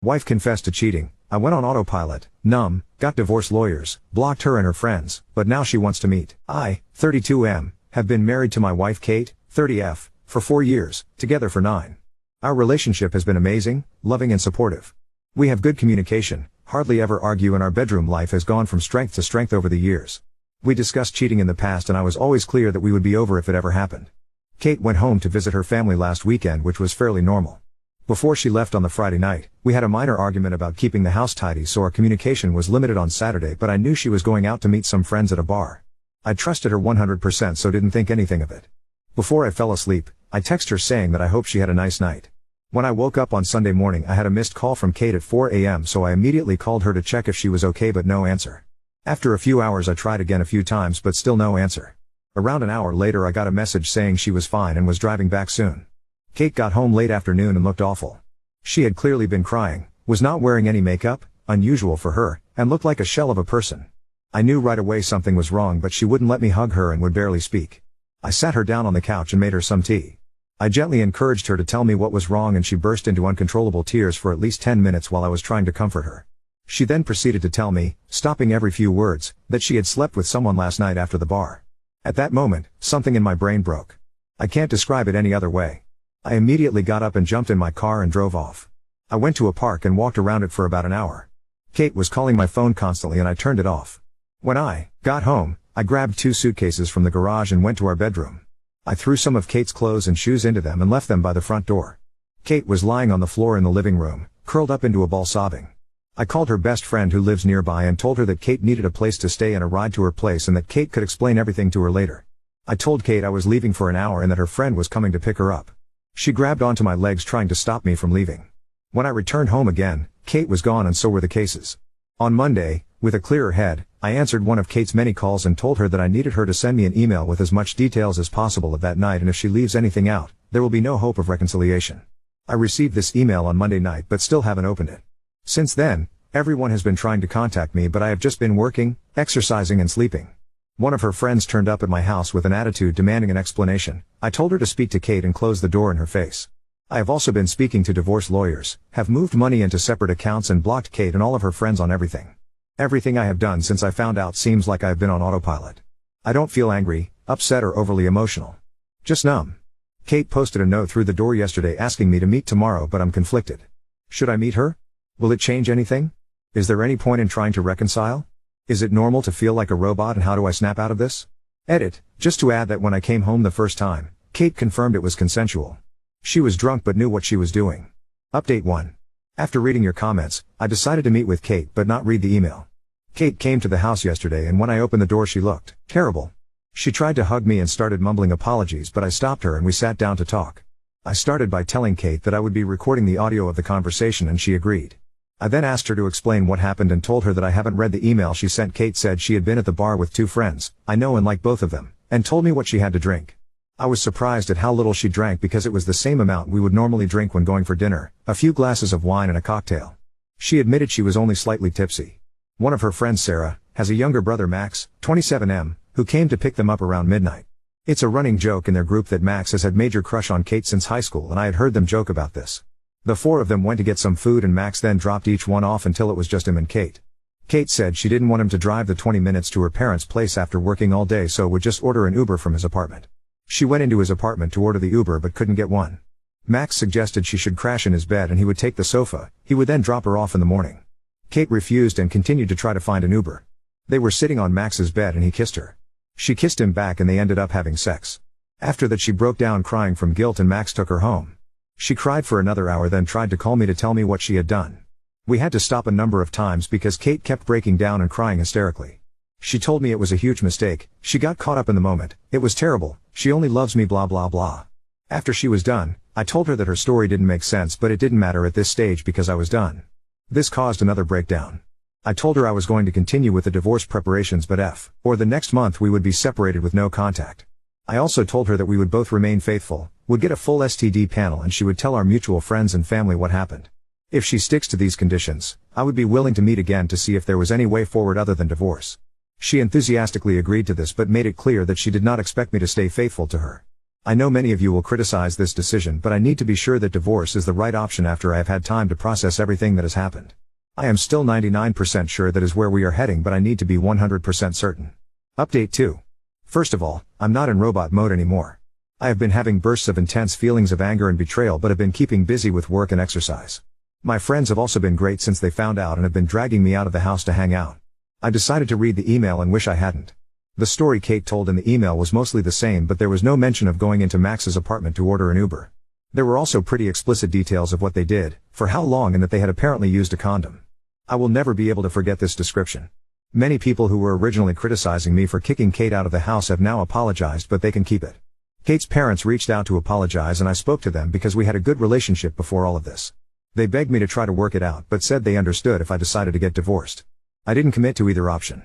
Wife confessed to cheating. I went on autopilot, numb, got divorce lawyers, blocked her and her friends, but now she wants to meet. I, 32M, have been married to my wife Kate, 30F, for 4 years, together for 9. Our relationship has been amazing, loving and supportive. We have good communication, hardly ever argue, and our bedroom life has gone from strength to strength over the years. We discussed cheating in the past and I was always clear that we would be over if it ever happened. Kate went home to visit her family last weekend, which was fairly normal. Before she left on the Friday night, we had a minor argument about keeping the house tidy, so our communication was limited on Saturday, but I knew she was going out to meet some friends at a bar. I trusted her 100%, so didn't think anything of it. Before I fell asleep, I texted her saying that I hope she had a nice night. When I woke up on Sunday morning, I had a missed call from Kate at 4 a.m., so I immediately called her to check if she was okay, but no answer. After a few hours I tried again a few times, but still no answer. Around an hour later I got a message saying she was fine and was driving back soon. Kate got home late afternoon and looked awful. She had clearly been crying, was not wearing any makeup, unusual for her, and looked like a shell of a person. I knew right away something was wrong, but she wouldn't let me hug her and would barely speak. I sat her down on the couch and made her some tea. I gently encouraged her to tell me what was wrong, and she burst into uncontrollable tears for at least 10 minutes while I was trying to comfort her. She then proceeded to tell me, stopping every few words, that she had slept with someone last night after the bar. At that moment, something in my brain broke. I can't describe it any other way. I immediately got up and jumped in my car and drove off. I went to a park and walked around it for about an hour. Kate was calling my phone constantly and I turned it off. When I got home, I grabbed 2 suitcases from the garage and went to our bedroom. I threw some of Kate's clothes and shoes into them and left them by the front door. Kate was lying on the floor in the living room, curled up into a ball sobbing. I called her best friend who lives nearby and told her that Kate needed a place to stay and a ride to her place, and that Kate could explain everything to her later. I told Kate I was leaving for an hour and that her friend was coming to pick her up. She grabbed onto my legs trying to stop me from leaving. When I returned home again, Kate was gone and so were the cases. On Monday, with a clearer head, I answered one of Kate's many calls and told her that I needed her to send me an email with as much details as possible of that night, and if she leaves anything out, there will be no hope of reconciliation. I received this email on Monday night but still haven't opened it. Since then, everyone has been trying to contact me, but I have just been working, exercising and sleeping. One of her friends turned up at my house with an attitude demanding an explanation. I told her to speak to Kate and close the door in her face. I have also been speaking to divorce lawyers, have moved money into separate accounts and blocked Kate and all of her friends on everything. Everything I have done since I found out seems like I have been on autopilot. I don't feel angry, upset or overly emotional. Just numb. Kate posted a note through the door yesterday asking me to meet tomorrow, but I'm conflicted. Should I meet her? Will it change anything? Is there any point in trying to reconcile? Is it normal to feel like a robot, and how do I snap out of this? Edit, just to add that when I came home the first time, Kate confirmed it was consensual. She was drunk but knew what she was doing. Update 1. After reading your comments, I decided to meet with Kate but not read the email. Kate came to the house yesterday and when I opened the door she looked terrible. She tried to hug me and started mumbling apologies, but I stopped her and we sat down to talk. I started by telling Kate that I would be recording the audio of the conversation and she agreed. I then asked her to explain what happened and told her that I haven't read the email she sent. Kate said she had been at the bar with 2 friends, I know and like both of them, and told me what she had to drink. I was surprised at how little she drank because it was the same amount we would normally drink when going for dinner, a few glasses of wine and a cocktail. She admitted she was only slightly tipsy. One of her friends, Sarah, has a younger brother Max, 27M, who came to pick them up around midnight. It's a running joke in their group that Max has had major crush on Kate since high school, and I had heard them joke about this. The 4 of them went to get some food and Max then dropped each one off until it was just him and Kate. Kate said she didn't want him to drive the 20 minutes to her parents' place after working all day, so would just order an Uber from his apartment. She went into his apartment to order the Uber but couldn't get one. Max suggested she should crash in his bed and he would take the sofa, he would then drop her off in the morning. Kate refused and continued to try to find an Uber. They were sitting on Max's bed and he kissed her. She kissed him back and they ended up having sex. After that she broke down crying from guilt and Max took her home. She cried for another hour, then tried to call me to tell me what she had done. We had to stop a number of times because Kate kept breaking down and crying hysterically. She told me it was a huge mistake, she got caught up in the moment, it was terrible, she only loves me blah blah blah. After she was done, I told her that her story didn't make sense, but it didn't matter at this stage because I was done. This caused another breakdown. I told her I was going to continue with the divorce preparations, but or the next month we would be separated with no contact. I also told her that we would both remain faithful, would get a full STD panel, and she would tell our mutual friends and family what happened. If she sticks to these conditions, I would be willing to meet again to see if there was any way forward other than divorce. She enthusiastically agreed to this but made it clear that she did not expect me to stay faithful to her. I know many of you will criticize this decision, but I need to be sure that divorce is the right option after I have had time to process everything that has happened. I am still 99% sure that is where we are heading, but I need to be 100% certain. Update 2. First of all, I'm not in robot mode anymore. I have been having bursts of intense feelings of anger and betrayal, but have been keeping busy with work and exercise. My friends have also been great since they found out and have been dragging me out of the house to hang out. I decided to read the email and wish I hadn't. The story Kate told in the email was mostly the same, but there was no mention of going into Max's apartment to order an Uber. There were also pretty explicit details of what they did, for how long, and that they had apparently used a condom. I will never be able to forget this description. Many people who were originally criticizing me for kicking Kate out of the house have now apologized, but they can keep it. Kate's parents reached out to apologize and I spoke to them because we had a good relationship before all of this. They begged me to try to work it out, but said they understood if I decided to get divorced. I didn't commit to either option.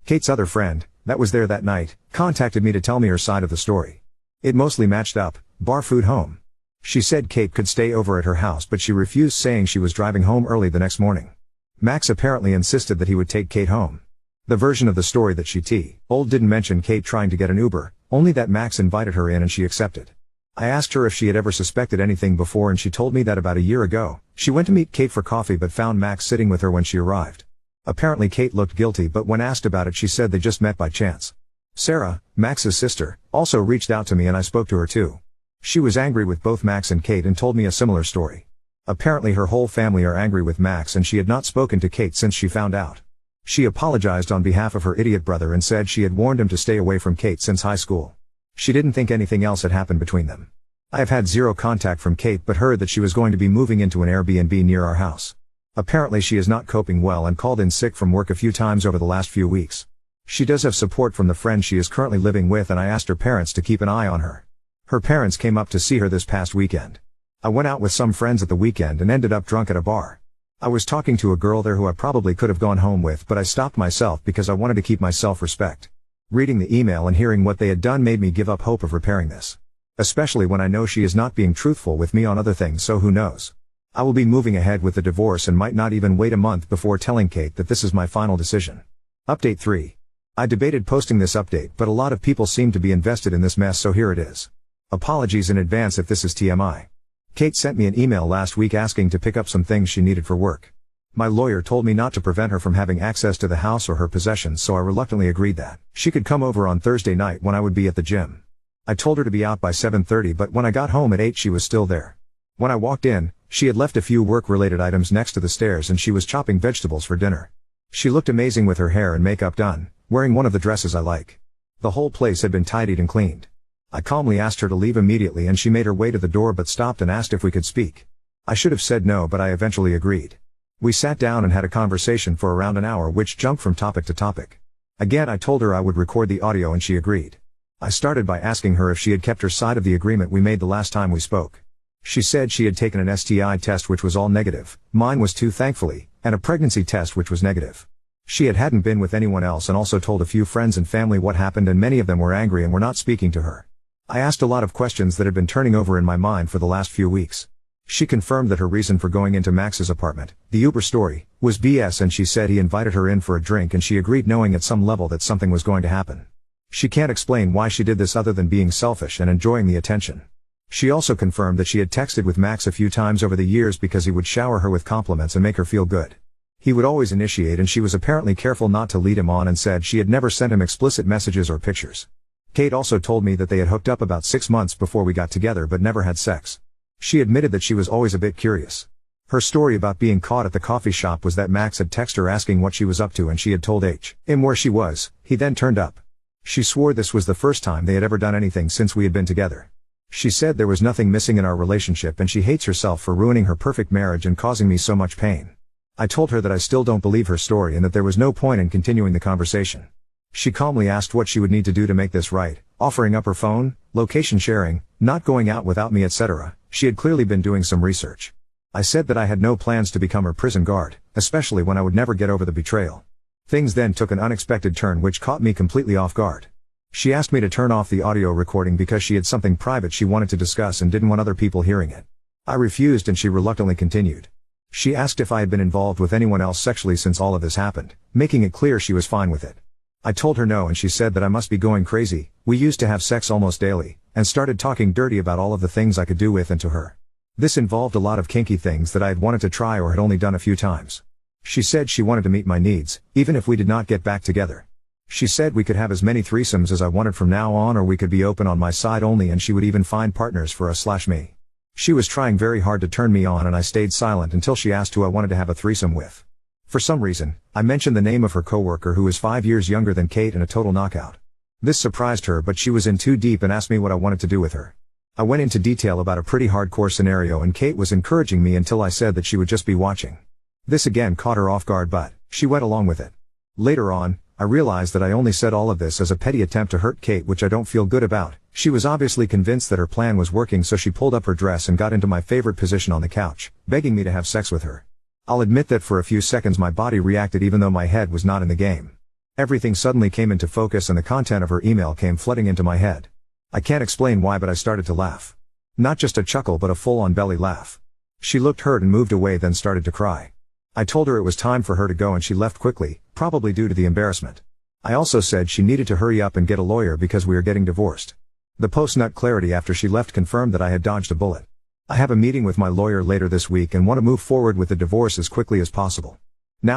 Kate's other friend, that was there that night, contacted me to tell me her side of the story. It mostly matched up, bar food home. She said Kate could stay over at her house, but she refused, saying she was driving home early the next morning. Max apparently insisted that he would take Kate home. The version of the story that she told didn't mention Kate trying to get an Uber, only that Max invited her in and she accepted. I asked her if she had ever suspected anything before, and she told me that about a year ago, she went to meet Kate for coffee but found Max sitting with her when she arrived. Apparently Kate looked guilty, but when asked about it she said they just met by chance. Sarah, Max's sister, also reached out to me and I spoke to her too. She was angry with both Max and Kate and told me a similar story. Apparently her whole family are angry with Max and she had not spoken to Kate since she found out. She apologized on behalf of her idiot brother and said she had warned him to stay away from Kate since high school. She didn't think anything else had happened between them. I have had zero contact from Kate but heard that she was going to be moving into an Airbnb near our house. Apparently she is not coping well and called in sick from work a few times over the last few weeks. She does have support from the friend she is currently living with, and I asked her parents to keep an eye on her. Her parents came up to see her this past weekend. I went out with some friends at the weekend and ended up drunk at a bar. I was talking to a girl there who I probably could have gone home with, but I stopped myself because I wanted to keep my self-respect. Reading the email and hearing what they had done made me give up hope of repairing this. Especially when I know she is not being truthful with me on other things, so who knows. I will be moving ahead with the divorce and might not even wait a month before telling Kate that this is my final decision. Update 3. I debated posting this update, but a lot of people seem to be invested in this mess, so here it is. Apologies in advance if this is TMI. Kate sent me an email last week asking to pick up some things she needed for work. My lawyer told me not to prevent her from having access to the house or her possessions, so I reluctantly agreed that she could come over on Thursday night when I would be at the gym. I told her to be out by 7:30, but when I got home at 8 she was still there. When I walked in, she had left a few work-related items next to the stairs and she was chopping vegetables for dinner. She looked amazing with her hair and makeup done, wearing one of the dresses I like. The whole place had been tidied and cleaned. I calmly asked her to leave immediately and she made her way to the door but stopped and asked if we could speak. I should have said no, but I eventually agreed. We sat down and had a conversation for around an hour which jumped from topic to topic. Again I told her I would record the audio and she agreed. I started by asking her if she had kept her side of the agreement we made the last time we spoke. She said she had taken an STI test which was all negative, mine was too thankfully, and a pregnancy test which was negative. She hadn't been with anyone else and also told a few friends and family what happened, and many of them were angry and were not speaking to her. I asked a lot of questions that had been turning over in my mind for the last few weeks. She confirmed that her reason for going into Max's apartment, the Uber story, was BS, and she said he invited her in for a drink and she agreed knowing at some level that something was going to happen. She can't explain why she did this other than being selfish and enjoying the attention. She also confirmed that she had texted with Max a few times over the years because he would shower her with compliments and make her feel good. He would always initiate and she was apparently careful not to lead him on, and said she had never sent him explicit messages or pictures. Kate also told me that they had hooked up about 6 months before we got together but never had sex. She admitted that she was always a bit curious. Her story about being caught at the coffee shop was that Max had texted her asking what she was up to and she had told him where she was. He then turned up. She swore this was the first time they had ever done anything since we had been together. She said there was nothing missing in our relationship and she hates herself for ruining her perfect marriage and causing me so much pain. I told her that I still don't believe her story and that there was no point in continuing the conversation. She calmly asked what she would need to do to make this right, offering up her phone, location sharing, not going out without me, etc. She had clearly been doing some research. I said that I had no plans to become her prison guard, especially when I would never get over the betrayal. Things then took an unexpected turn which caught me completely off guard. She asked me to turn off the audio recording because she had something private she wanted to discuss and didn't want other people hearing it. I refused and she reluctantly continued. She asked if I had been involved with anyone else sexually since all of this happened, making it clear she was fine with it. I told her no and she said that I must be going crazy. We used to have sex almost daily, and started talking dirty about all of the things I could do with and to her. This involved a lot of kinky things that I had wanted to try or had only done a few times. She said she wanted to meet my needs, even if we did not get back together. She said we could have as many threesomes as I wanted from now on, or we could be open on my side only, and she would even find partners for us/me. She was trying very hard to turn me on, and I stayed silent until she asked who I wanted to have a threesome with. For some reason, I mentioned the name of her coworker, who was 5 years younger than Kate and a total knockout. This surprised her, but she was in too deep and asked me what I wanted to do with her. I went into detail about a pretty hardcore scenario, and Kate was encouraging me until I said that she would just be watching. This again caught her off guard, but she went along with it. Later on, I realized that I only said all of this as a petty attempt to hurt Kate, which I don't feel good about. She was obviously convinced that her plan was working, so she pulled up her dress and got into my favorite position on the couch, begging me to have sex with her. I'll admit that for a few seconds my body reacted, even though my head was not in the game. Everything suddenly came into focus and the content of her email came flooding into my head. I can't explain why, but I started to laugh. Not just a chuckle, but a full-on belly laugh. She looked hurt and moved away, then started to cry. I told her it was time for her to go, and she left quickly, probably due to the embarrassment. I also said she needed to hurry up and get a lawyer because we are getting divorced. The post-nut clarity after she left confirmed that I had dodged a bullet. I have a meeting with my lawyer later this week and want to move forward with the divorce as quickly as possible.